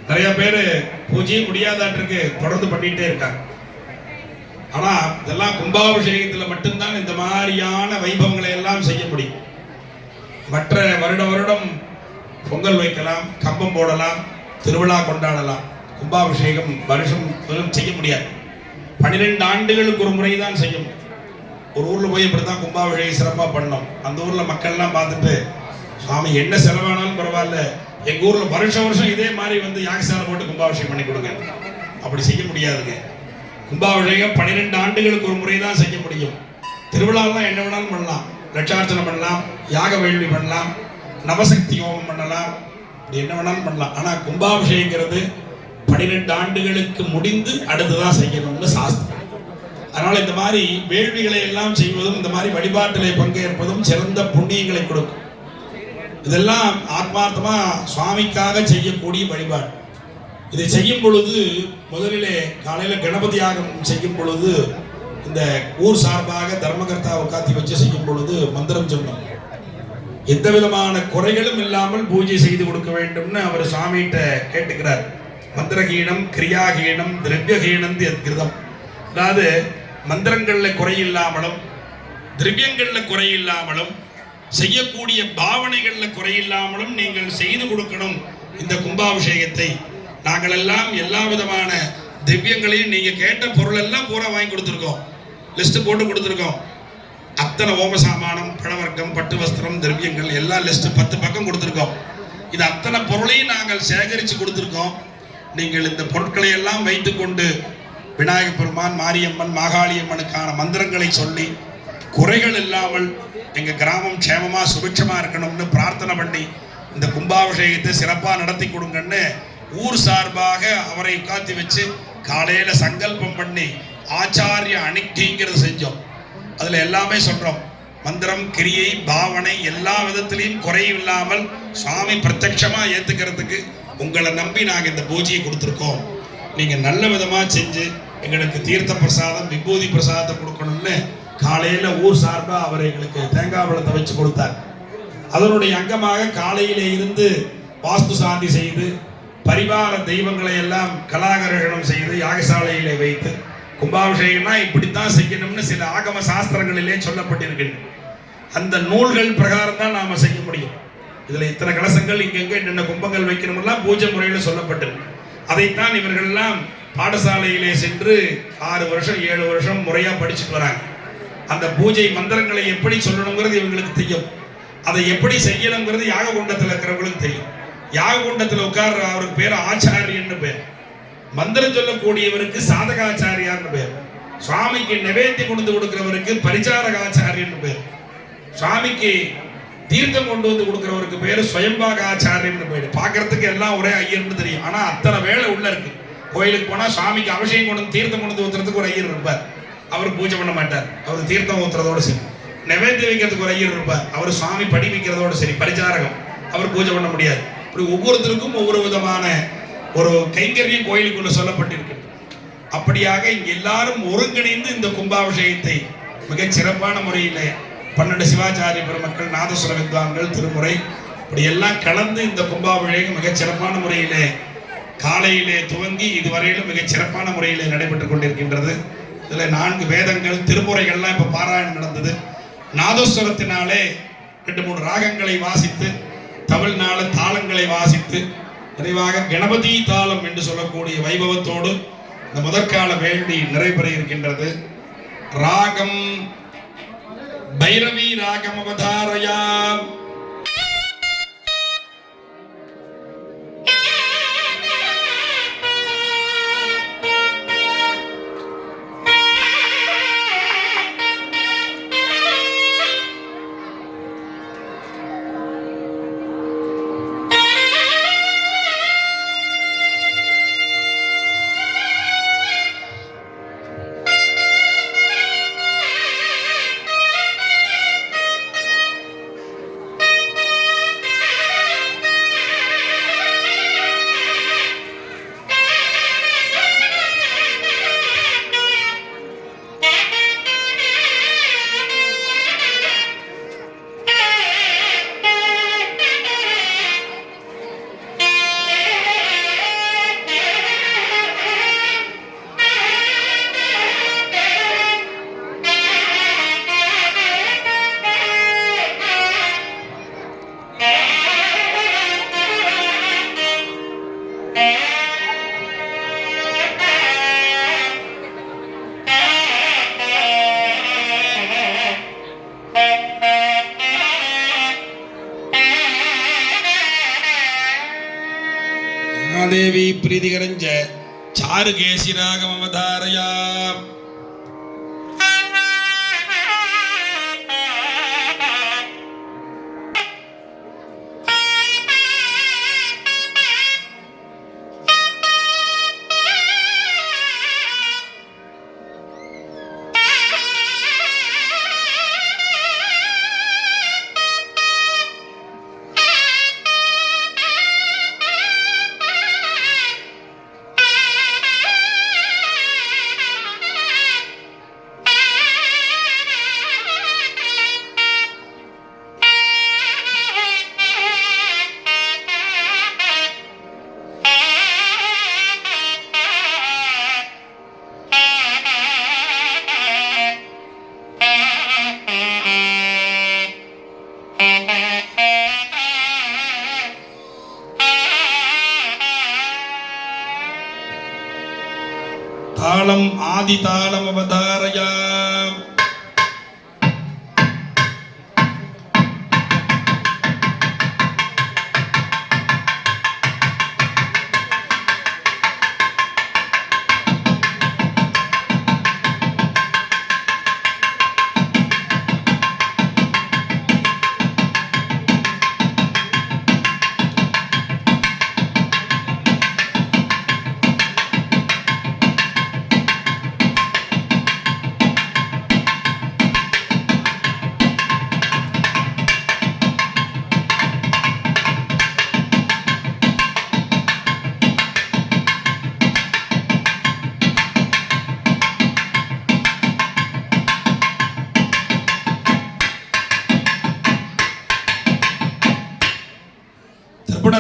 S2: நிறைய பேர் பூஜையை முடியாதாட்டிருக்கு தொடர்ந்து பண்ணிட்டே இருக்காங்க. ஆனா இதெல்லாம் கும்பாபிஷேகத்துல மட்டும்தான் இந்த மாதிரியான வைபவங்களை எல்லாம் செய்ய முடியும். மற்ற வருடம் பொங்கல் வைக்கலாம், கம்பம் போடலாம், திருவிழா கொண்டாடலாம். கும்பாபிஷேகம் வருஷம் செய்ய முடியாது. 12 ஆண்டுகளுக்கு ஒரு முறை தான் செய்ய முடியும். ஒரு ஊர்ல போய் இப்படித்தான் கும்பாபிஷேகம் சிறப்பாக பண்ணோம். அந்த ஊர்ல மக்கள்லாம் பார்த்துட்டு சுவாமி என்ன செலவானாலும் பரவாயில்ல, எங்க ஊர்ல வருஷம் இதே மாதிரி வந்து யாகசாலை போட்டு கும்பாபிஷேகம் பண்ணி கொடுங்க. அப்படி செய்ய முடியாதுங்க. கும்பாபிஷேகம் 12 ஆண்டுகளுக்கு ஒரு முறை தான் செய்ய முடியும். திருவிழாலாம் என்ன வேணாலும் பண்ணலாம், லட்சார்ச்சனை பண்ணலாம், யாக வேள்வி பண்ணலாம், நவசக்தி ஹோமம் பண்ணலாம், இப்படி என்ன வேணாலும் பண்ணலாம். ஆனா கும்பாபிஷேகங்கிறது 12 ஆண்டுகளுக்கு முடிந்து அடுத்துதான் செய்யணும்னு சாஸ்திரம். அதனால இந்த மாதிரி வேள்விகளை எல்லாம் செய்வதும் இந்த மாதிரி வழிபாட்டிலே பங்கேற்பதும் சிறந்த புண்ணியங்களை கொடுக்கும். இதெல்லாம் ஆத்மார்த்தமா சுவாமிக்காக செய்யக்கூடிய வழிபாடு. இதை செய்யும் பொழுது முதலிலே காலையில கணபதி யாகம் செய்யும் பொழுது இந்த ஊர் சார்பாக தர்மகர்த்தா உட்காத்தி வச்சு செய்யும் பொழுது மந்திரம் சொன்னோம். எந்த விதமான குறைகளும் இல்லாமல் பூஜை செய்து கொடுக்க வேண்டும்னு அவர் சுவாமிகிட்ட கேட்டுக்கிறார். மந்திரகீனம் கிரியாகீனம் திரவியகீனம் கிருதம். அதாவது மந்திரங்கள்ல குறையில்லாமலும் திரவியங்கள்ல குறையில்லாமலும் செய்யக்கூடிய பாவனைகள்ல குறையில்லாமலும் நீங்கள் செய்து கொடுக்கணும். இந்த கும்பாபிஷேகத்தை நாங்கள் எல்லாம் எல்லா விதமான திவ்யங்களையும் நீங்க கேட்ட பொருள் எல்லாம் பூரா வாங்கி கொடுத்துருக்கோம், லிஸ்ட் போட்டு கொடுத்துருக்கோம். அத்தனை ஓமசாமானம், பழவர்க்கம், பட்டு வஸ்திரம், திரவியங்கள் எல்லாம் லிஸ்ட் 10 பக்கம் கொடுத்துருக்கோம். இது அத்தனை பொருளையும் நாங்கள் சேகரித்து கொடுத்துருக்கோம். நீங்கள் இந்த பொருட்களை எல்லாம் வைத்துக்கொண்டு விநாயக பெருமான், மாரியம்மன், மாகாளியம்மனுக்கான மந்திரங்களை சொல்லி குறைகள் இல்லாமல் எங்க கிராமம் க்ஷேமமா சுபிட்சமா இருக்கணும்னு பிரார்த்தனை பண்ணி இந்த கும்பாபிஷேகத்தை சிறப்பாக நடத்தி கொடுங்கன்னு ஊர் சார்பாக அவரை உட்காத்தி வச்சு காலையில சங்கல்பம் பண்ணி ஆச்சாரிய அணிக்கைங்கிறது செஞ்சோம். அதுல எல்லாமே சொல்றோம். மந்திரம், கிரியை, பாவனை எல்லா விதத்திலையும் குறையில்லாமல் சுவாமி பிரத்யட்சமா ஏத்துக்கிறதுக்கு உங்களை நம்பி நாங்கள் இந்த பூஜையை கொடுத்துருக்கோம். நீங்க நல்ல விதமா செஞ்சு எங்களுக்கு தீர்த்த பிரசாதம், விபூதி பிரசாதத்தை கொடுக்கணும்னு காலையில ஊர் சார்பா அவர் எங்களுக்கு தேங்காய் பழத்தை வச்சு கொடுத்தார். அதனுடைய அங்கமாக காலையிலே இருந்து வாஸ்து சாந்தி செய்து பரிவார தெய்வங்களை எல்லாம் கலாகரணம் செய்து யாகசாலையிலே வைத்து கும்பாபிஷேகம்னா இப்படித்தான் செய்யணும்னு சில ஆகம சாஸ்திரங்களிலே சொல்லப்பட்டிருக்கின்றன. அந்த நூல்கள் பிரகாரம் தான் நாம செய்ய முடியும். இதுல இத்தனை கலசங்கள் இங்கெங்க என்னென்ன கும்பங்கள் வைக்கணும்லாம் பூஜை முறையில சொல்லப்பட்டிருக்கு. அதைத்தான் இவர்கள் எல்லாம் பாடசாலையிலே சென்று 6 வருஷம் 7 வருஷம் முறையா படிச்சுட்டு வராங்க. அந்த பூஜை மந்திரங்களை எப்படி சொல்லணுங்கிறது இவங்களுக்கு தெரியும். அதை எப்படி செய்யணுங்கிறது யாக குண்டத்தில் இருக்கிறவங்களுக்கு தெரியும். யாக குண்டத்தில் உட்கார்ற அவருக்கு பேர் ஆச்சாரியன்னு பேர். மந்திரம் சொல்லக்கூடியவருக்கு சாதகாச்சாரியார்னு பேர். சுவாமிக்கு நிவேத்தி கொண்டு கொடுக்கிறவருக்கு பரிச்சாரகாச்சாரியன்னு பேர். சுவாமிக்கு தீர்த்தம் கொண்டு வந்து கொடுக்கிறவருக்கு பேரு ஸ்வயம்பாக ஆச்சாரியம்னு பேரு. பார்க்கறதுக்கு எல்லாம் ஒரே ஐயர்னு தெரியும். ஆனா அத்தனை வேலை உள்ள இருக்கு. கோயிலுக்கு போனா சுவாமிக்கு அபிஷேகம் கொண்டு தீர்த்தம் கொண்டு வந்து ஊத்துறதுக்கு ஒரு ஐயர் இருப்பார். அவர் பூஜை பண்ண மாட்டார். அவர் தீர்த்தம் ஊத்துறதோட சரி. நிவேத்தியம் வைக்கிறதுக்கு ஒரு ஐயர் இருப்பார். அவர் சுவாமி படி வைக்கிறதோட சரி. பரிச்சாரகம் அவர் பூஜை பண்ண முடியாது. இப்படி ஒவ்வொருத்தருக்கும் ஒவ்வொரு விதமான ஒரு கைங்கரியம் கோயிலுக்குள்ள சொல்லப்பட்டிருக்கு. அப்படியாக இங்க எல்லாரும் ஒருங்கிணைந்து இந்த கும்பாபிஷேகத்தை மிகச் சிறப்பான முறையிலே 12 சிவாச்சாரிய பெருமக்கள், நாதசுர வித்வான்கள், திருமுறை இப்படி எல்லாம் கலந்து இந்த கும்பாபிஷேகம் மிகச் சிறப்பான முறையிலே காலையிலே துவங்கி இதுவரையிலும் மிகச் சிறப்பான முறையிலே நடைபெற்றுக் கொண்டிருக்கின்றது. இதுல 4 வேதங்கள், திருமுறைகள்லாம் இப்ப பாராயணம் நடந்தது. நாதஸ்வரத்தினாலே 2-3 ராகங்களை வாசித்து, தமிழ்நாடு தாளங்களை வாசித்து, நிறைவாக கணபதி தாளம் என்று சொல்லக்கூடிய வைபவத்தோடு இந்த முதற்கால வேள்வி நிறைவேற இருக்கின்றது. ராகம் பைரவி ராகம் அவதாரயா. தேவி பிரீதிகரஞ்ச சாருகேசி ராகம் அவதாரயா. தாளம் ஆதி தாளம் அவதாரயா.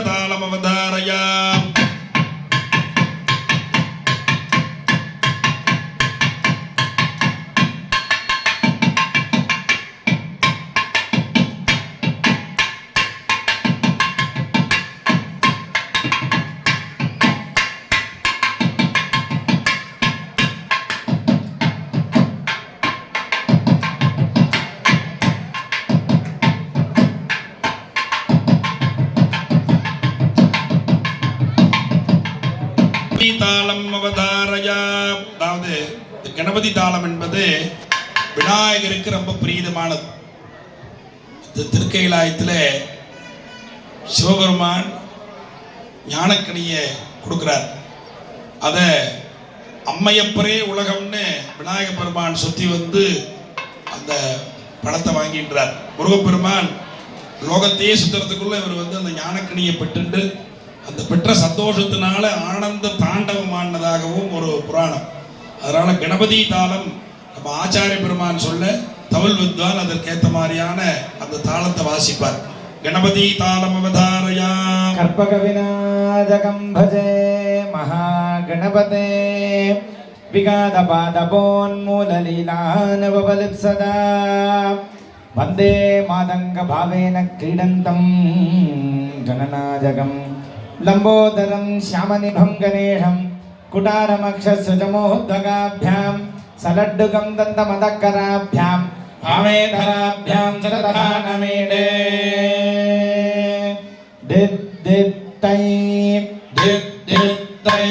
S2: தாளம் அவதாரயா. தாளம் அவதாரயா. அதாவது கணபதி தாளம் என்பது விநாயகருக்கு ரொம்ப பிரீதமானது. இந்த திருக்கைலாயத்தில் சிவபெருமான் ஞானக்கனியை கொடுக்கிறார். அதை அம்மையப்பரே உலகம்னு விநாயக பெருமான் சுத்தி வந்து அந்த பழத்தை வாங்கின்றார். முருகப்பெருமான் லோகத்தையே சுத்துறதுக்குள்ள இவர் வந்து அந்த ஞானக்கனியை பெற்று அந்த பெற்ற சந்தோஷத்தினால ஆனந்த தாண்டவமானதாகவும் ஒரு புராணம். அதனால கணபதி தாளம் நம்ம ஆச்சாரிய பெருமான் சொல்ல தவல் வித்வான் அதற்கேற்ற மாதிரியான அந்த தாளத்தை வாசிப்பார். கணபதி தாளம் அவதாரயா
S4: கற்பக விநாயகம் பஜே மகாகணபதே விகாத பாதபோன்மூலலீலானவபலிப்சதா வந்தே மாதங்க பாவேன கிரீடந்தம் கணநாயகம் லம்போதரம் శ్యామనిభం గణేశం కుటారమక్షసుజమోద్వగాభ్యాం సలడ్డుగం దంతమదకరాభ్యాం భావేధరాభ్యాం సరదానమేడే దిద్దిత్తై దిద్దిత్తై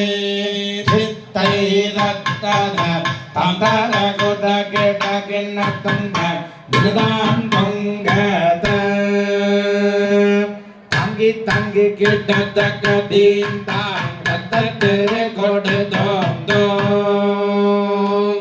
S4: దిత్తై దత్తద తంతర కుటకెటకిన్నతంగ విదాం తంగత tangi tangi kita dakatin tang tere kode dom dom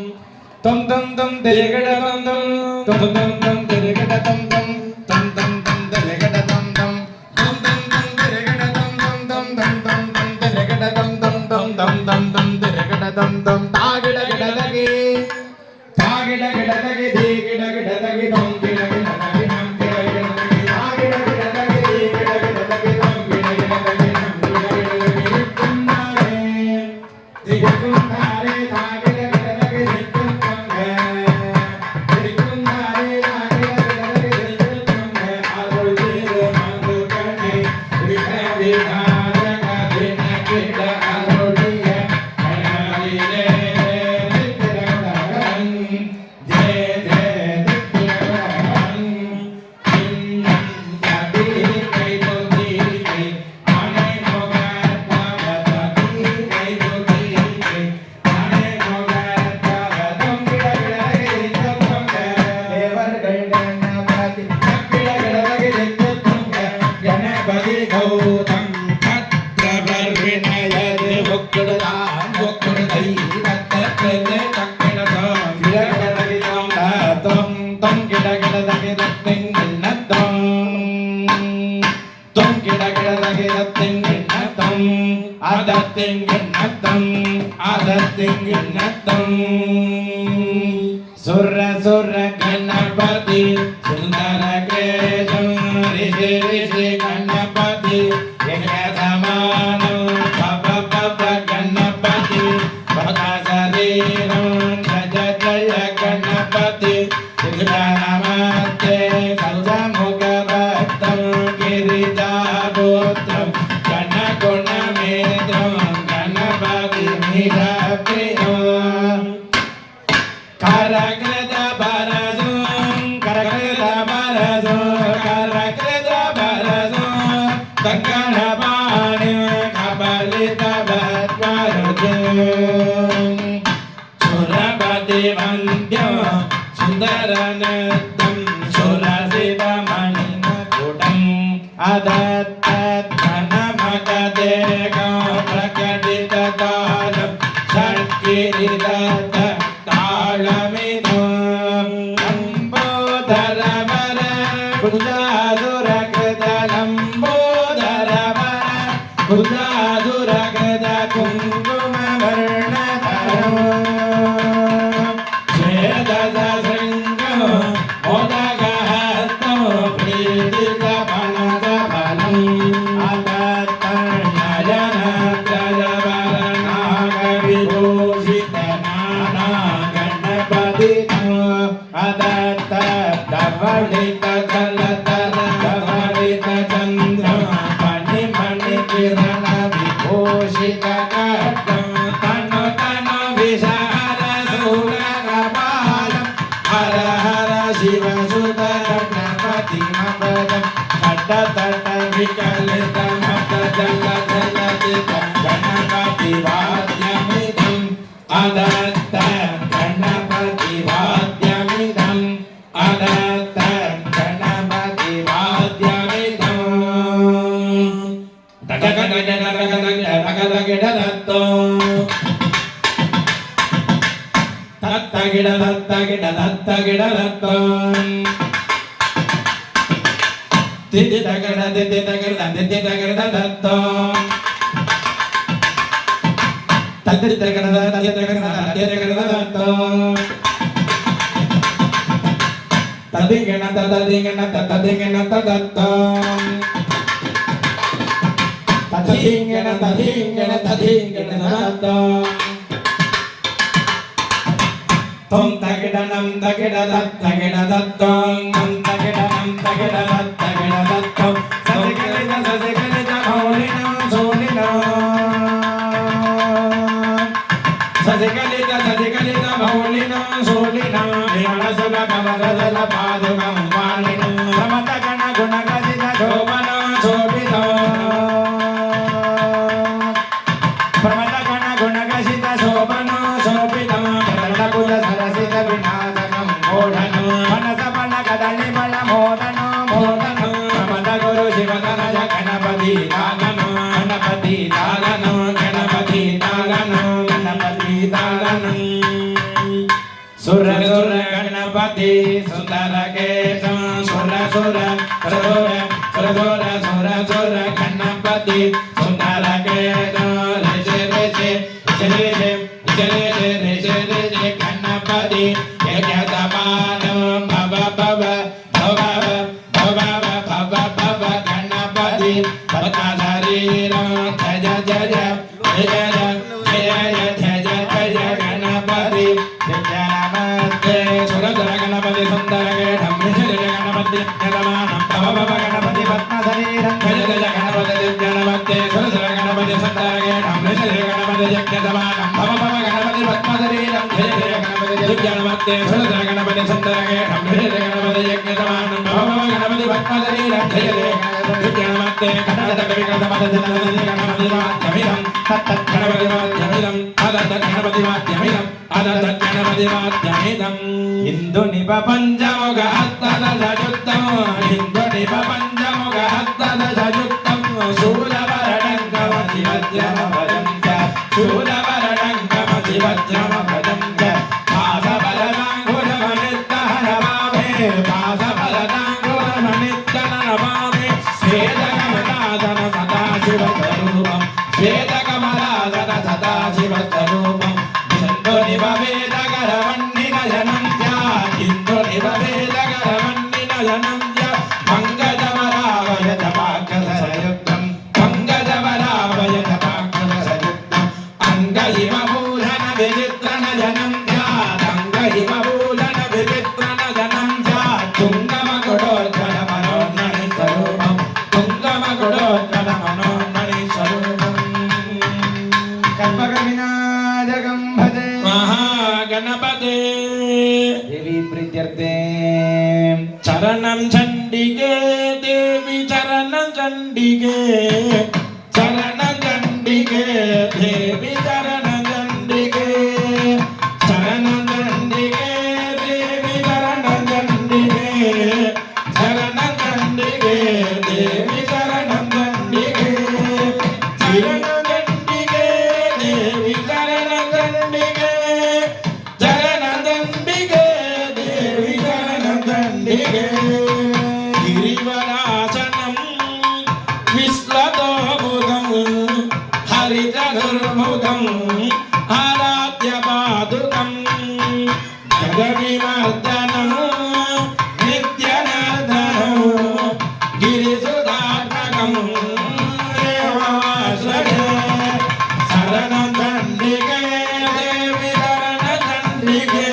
S4: tom tom tom tere kada tom tom tom tom tom tere kada tom tom tom tom tom tere kada tom tom tom tom tom tere kada tom tom tom tom tom tom tere kada tom tom tom tom tom tom tere kada tom tom tagida kada dagi digida kada dagi tom gida gida dagi nam gida gida dagi tagida gida dagi digida gida dagi tom gida gida dagi nam gida gida dagi kunare dikunare tagida gida dagi dikunare dikunare tagida gida dagi dikunare arul dire mandu kane dikade dhara kadina kida arul dire ayale dikkiragan jay jay dikkiragan jadi kai to diri ane mogar pavati kai to diri ane mogar pavatam gida gida dikkiragan devar gandana pati gida gida dikkiragan ganapati gautam khatra varvinayad vokkudan vokkudai tattapele takkidadam gida gida digam tom tom gida gida digam tom tom gida gida digam adating surra surra ganapati sundara kesam rishi rishi ganapati yega samano baba baba ganapati bhakasariram jaya jaya ganapati siddhanamate sajamukabhattam girijabhutram ganagunamedram ganapati mirapriyam karakrita barazum karakrita barazum karakrita barazum takkanapani kabalita bhatvarajum surabati vandyam sundaranadam surasita maninakutam adattat dhanamagadekam prakadita talam shatkirita talamidam lambodharavara kudadurakrita lambodharavara kudadurakrita kumkumavarnadharam shedadasringam modagahastam pritita panadapalam adattanajanataravaranagaribhushitanana ganapaditam adattadavalita jalatara davalita chandra pani pani kirana vibhushita katam tano tano visara surakapalam hara hara shiva sudha ganapati mabadam tata tata vikalita mata jala jala dita ganapati vadyamidam adatta ganapati vadyamidam adatta ganapati vadyamidam tattagida
S3: Tom tagidanam tagidadat tagidadattam tagidanam tagidadat tagidadattam sajikalita bhaulina solina sajikalita bhaulina solina vimanasula kamadala padukam valina samatagana gunagajita shobana shobita pramatagana gunagajita shobana shobita Puja sarasita vinadakam bodhano manasapana kadali bala modano modano Namada guru shivadana ganapati dagano ganapati dagano ganapati dagano ganapati dagano Sura sura ganapati sundara kesam sura sura sura sura sura sura ganapati sundara kesam reje reje reje reje reje reje Ganapati Yajadamano Baba Baba Baba Baba Baba Baba Ganapati Bhakadharira Jaja Jaja Jaja Jaja Jaja Jaja Ganapati Jaja Namaste Suradara Ganapati Sundara Dhammisara Ganapati Yadamanam Baba Baba Ganapati Bhakadharira Jaja Jaja Ganapati Jaja Namaste Suradara Ganapati Sundara Dhammisara Ganapati Yadamanam Baba Baba Ganapati Bhakadharira Jaja Jaja Ganapati Suradara Ganapati Sundara Dhammisara Ganapati Yadamanam Baba Baba Ganapati Bhakadharira Jaja Jaja Namaste Ganapati Ganapati Ganapati Vadyamidam Tat Ganapati Vadyamidam Adat Ganapati Vadyamidam Adat Ganapati Vadyamidam Hindu Nipa Panchamuga Attada Sajuttam Hindu Nipa Panchamuga Attada Sajuttam Sula Varadanga Vati Vajrama Vajamja Sula Varadanga Vati Vajrama Vajamja Pasa Varadangura Manitta Haravame Pasa Varadangura Manitta Haravame Sveta Kamaladana Sata Shiva Tarupam Sveta Kamaladana Sata Shiva Tarupam Hindu Nipa Veda Garavannina Janamja Hindu Nipa Veda Garavannina Janamja Pangajamarava Tapakasa Sayuktam Pangajamarava Tapakasa Sayuktam Angahima Bhulana Vijitrana Janamja Angahima Bhulana Vijitrana Janamja Tungama Kododvana Manonani Sarupam Tungama Kododvana Manonani Sarupam
S4: Kalpakavinadakam bhaje
S3: Mahaganapate
S4: Devi Prityarthe
S3: Charanam Chandike Devi Charanam Chandike Charanam Chandike Devi Charanam Chandike Charanam Chandike Devi Charanam Chandike Charanam Chandike Devi Charanam Chandike Charanam Chandike Devi Charanam Chandike Charanam Chandike Devi Charanam Chandike Girivarasanam Visladobudam Haridadurmudam Aradhya Padukam Jagavimardhanam Nityanardhanam Girisudharmakam Devavasraya Saranam Chandike Devi Saranam Chandike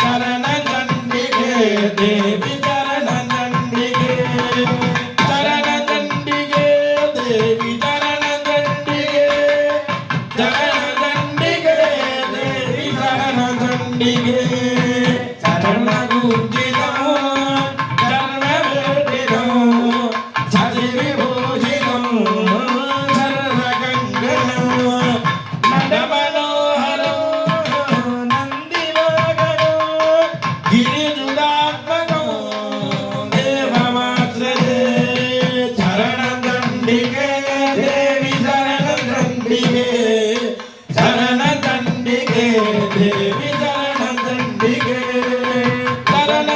S3: Saranam Chandike Devi Saranam Chandike Saranam Chandike Devi Saranam Chandike Saranam Chandike Devi Saranam Chandike Sarana Gunjidam Sarva Vedidam Sajivibhujidam Sarva Ganganam Nadamanoharam Nandivagaram Girijudatmakam Devamatrade Saranam Chandike Devi Saranam Chandike Saranam Chandike Devi Saranam Chandike Saranam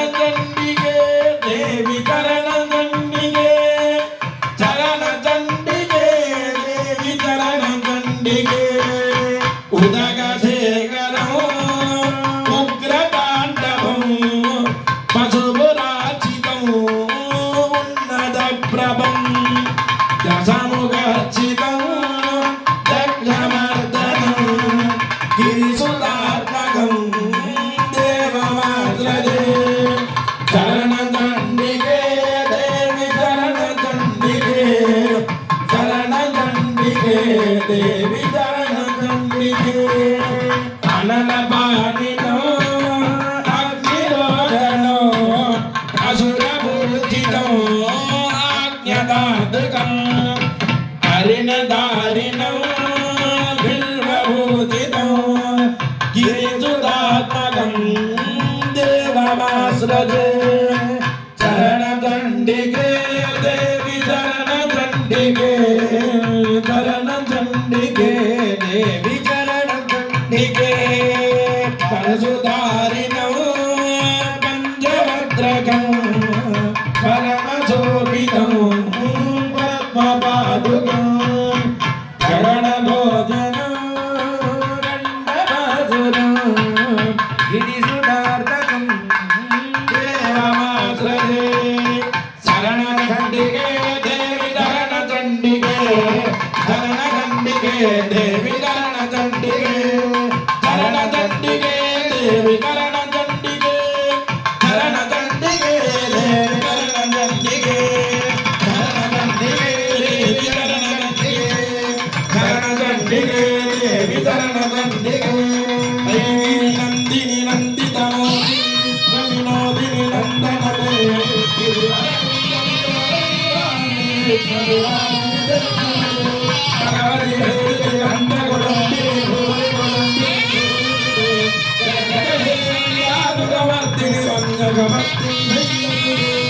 S3: தேவமாஸ்ரஜே Sarana தண்டிகே Devi Sarana தண்டிகே Sarana தண்டிகே Devi Sarana தண்டிகே பரசுதாரிணோ பஞ்சவத்ரகம் பரமசோபிதம் பத்மபாதுகம் சரணபோஜனம் கண்டபாசுரம் கிரிசுதார்த்தகம் தேவமாஸ்ரஜே சரணகண்டிகே Devi சரணகண்டிகே சரணகண்டிகே Devi சரணகண்டிகே சரணகண்டிகே Devi சரணகண்டிகே சரணகண்டிகே Devi சரணகண்டிகே சரணகண்டிகே Devi சரணகண்டிகே Nandini நந்திதமோதி Vinodhini நந்தனதே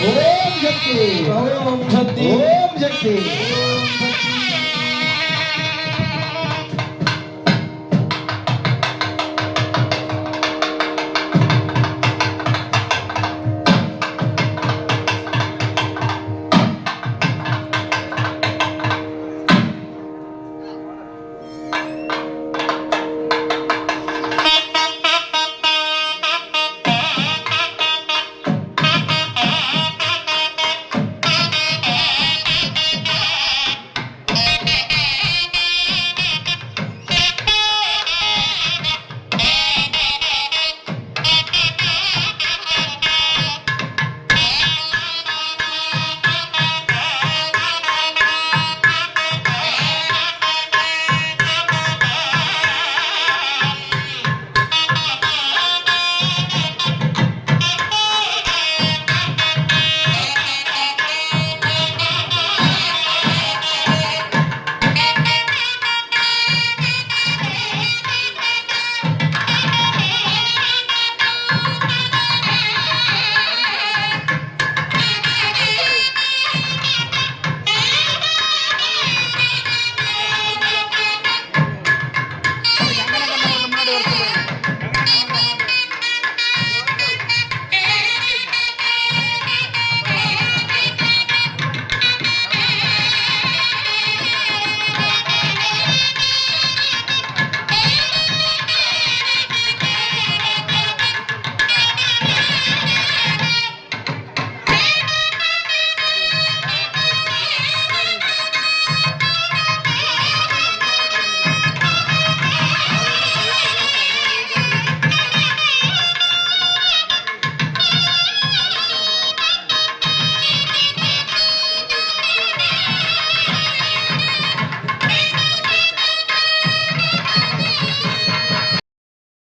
S3: Om Shakti Om Shakti Om Sakthi